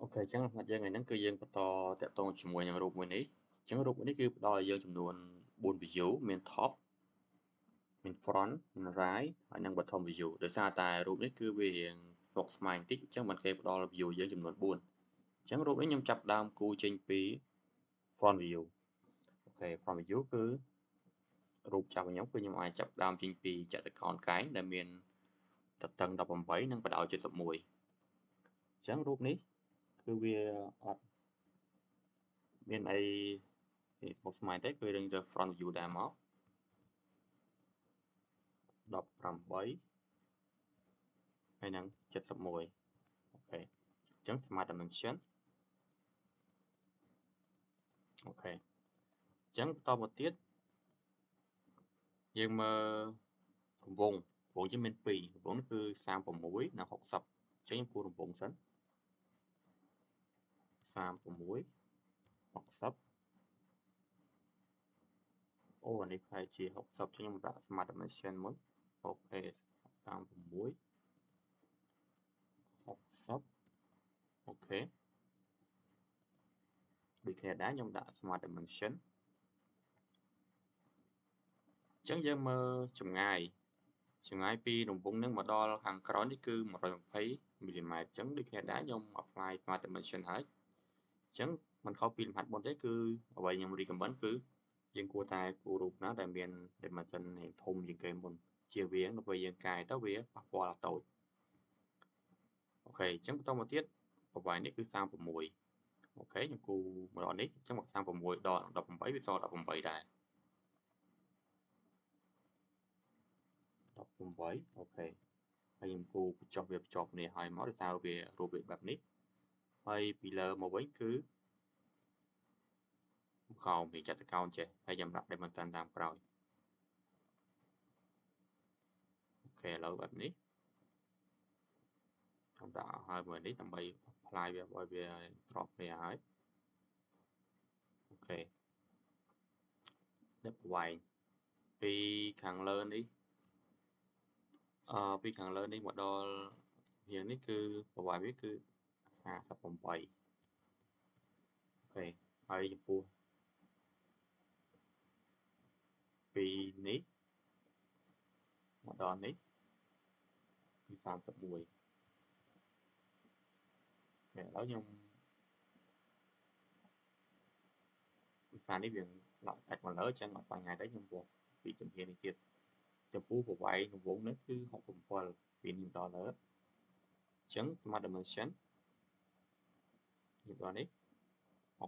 អូខេអញ្ចឹងយើងថ្ងៃហ្នឹងគឺយើងបន្តតាក់ទងជាមួយនឹងរូបមួយនេះអញ្ចឹងរូបមួយនេះគឺផ្ដល់ឲ្យយើងចំនួន4 view មាន top មាន front មាន right ហើយនិង bottom view ដោយសារតែរូបនេះគឺវារៀងស្មុគស្មាញបន្តិចអញ្ចឹងមិនគេផ្ដល់ view យើងចំនួន4អញ្ចឹងរូបនេះខ្ញុំចាប់ផ្ដើមគូរចេញពី front view អូខេ front view គឺរូបចាប់របស់ខ្ញុំគឺខ្ញុំអាចចាប់ផ្ដើមចេញពីចតុកោណកែងដែលមានទទឹង18និងបដោយ71អញ្ចឹងរូបនេះគឺវាអត់មានអីស្មុគស្មាញទេគឺយើងរើស front view ដែរមក18ហើយនឹង71អូខេអញ្ចឹង Smart Dimension អូខេអញ្ចឹងបន្តមកទៀតយើងមើលរង្វង់យើងមាន2រង្វង់នេះគឺ36និង60អញ្ចឹងខ្ញុំគូររង្វង់សិន36 60អូអានេះប្រហែលជា60អញ្ចឹងខ្ញុំដាក់ Smart Dimension មុនអូខេ36 60អូខេដូចគ្នាដែរខ្ញុំដាក់ Smart Dimension អញ្ចឹងយើងមើលចម្ងាយពីរង្វង់នឹងមកដល់ខាងក្រោយនេះគឺ120មីលីម៉ែត្រអញ្ចឹងដូចគ្នាដែរខ្ញុំ apply Smart Dimension ហើយអញ្ចឹងមិនខុសពីលំហាត់មុនទេគឺអ្វីខ្ញុំ recommend គឺយើងគួរតែគូររូបណាដែលមាន dimension ធំជាងគេមុនជៀសវាងដល់ពេលយើងកាយទៅវាប៉ះពាល់អាតូចអូខេអញ្ចឹងបន្តមកទៀតប្រវែងនេះគឺ36អូខេខ្ញុំគូរម្ដងនេះអញ្ចឹងមក36ដល់18វាសល់18ដែរ18អូខេហើយខ្ញុំគូរបញ្ចុះវាភ្ជាប់គ្នាឲ្យមកដោយសារវារូបវាបែបនេះហើយពីលើមកវិញគឺខោពីចតុកោណចេះហើយខ្ញុំដាក់ dimension តាមក្រោយអូខេឥឡូវបែបនេះខ្ញុំដាក់ឲ្យមើលនេះដើម្បីផ្លាយវាឲ្យវាស្របគ្នាហើយអូខេនេះប្រវែងពីខាងលើនេះពីខាងលើនេះមកដល់វានេះគឺប្រវែងវាគឺ58អូខេហើយចំពោះពីនេះមកដល់នេះគឺ31ឥឡូវខ្ញុំវិសានេះវាដាក់កាច់មកលើអញ្ចឹងអត់បញ្ហាទេខ្ញុំបោះពីជំហាននេះទៀតចំពោះប្រវែងរង្វង់នេះគឺ67ពីនេះដល់លើអញ្ចឹង Smart Dimension នេះដល់នេះ67អូ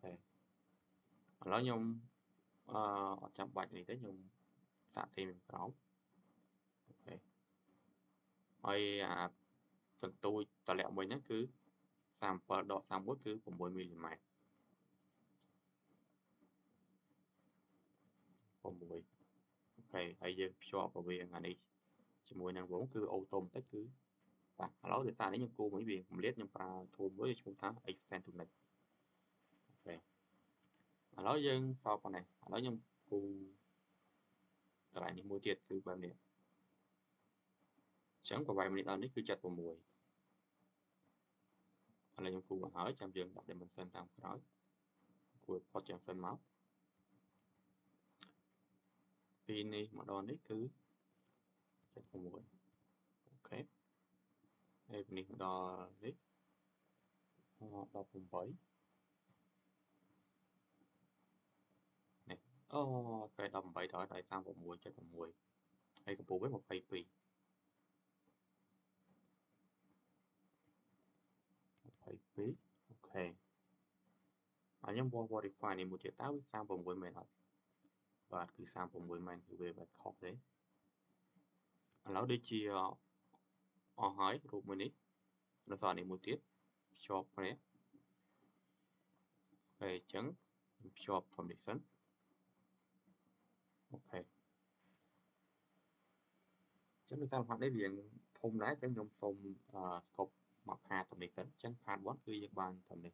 ខេឥឡូវខ្ញុំអត់ចាំបាច់នេះទេខ្ញុំសាកទីពីក្រោមអូខេហើយអាសន្ទូចតម្លាក់វិញហ្នឹងគឺ37ដក31គឺ6មីលីម៉ែត្រ6អូខេហើយយើងភ្ជាប់រវាងអានេះជាមួយនឹងរង្វង់គឺអូតូម៉ាទិកគឺបាទឥឡូវដោយសារនេះខ្ញុំគូរមួយវាគម្លាតខ្ញុំប្រើ tool មួយឈ្មោះថា Extend to Next អូខេឥឡូវយើងសល់ប៉ុណ្ណេះឥឡូវខ្ញុំគូរកន្លែងនេះមួយទៀតគឺបែបនេះអញ្ចឹងប្រវែងនេះដល់នេះគឺ76ឥឡូវខ្ញុំគូរមកហើយចាំយើងដាក់ dimension តាមក្រោយគូរផុតចឹងសិនមកពីនេះមកដល់នេះគឺ76អូខេហើយពីនេះមកដល់នេះ18នេះអូគេ18ដល់36 76ហើយកម្ពស់វា22អូខេហើយខ្ញុំបោះ verify នេះមួយទៀតតើវា36មែនអត់បាទគឺ36មែនគឺវាខុសទេឥឡូវដូចជាអស់ហើយរូបមួយនេះនៅសល់នេះមួយទៀតភ្ជាប់គ្នាហើយអញ្ចឹងភ្ជាប់ធំនេះសិនអូខេអញ្ចឹងដោយសារផាតនេះវាធំដែរអញ្ចឹងខ្ញុំសូមស្កប់មកផាតធំនេះសិនអញ្ចឹងផាត1គឺយើងបានធំនេះ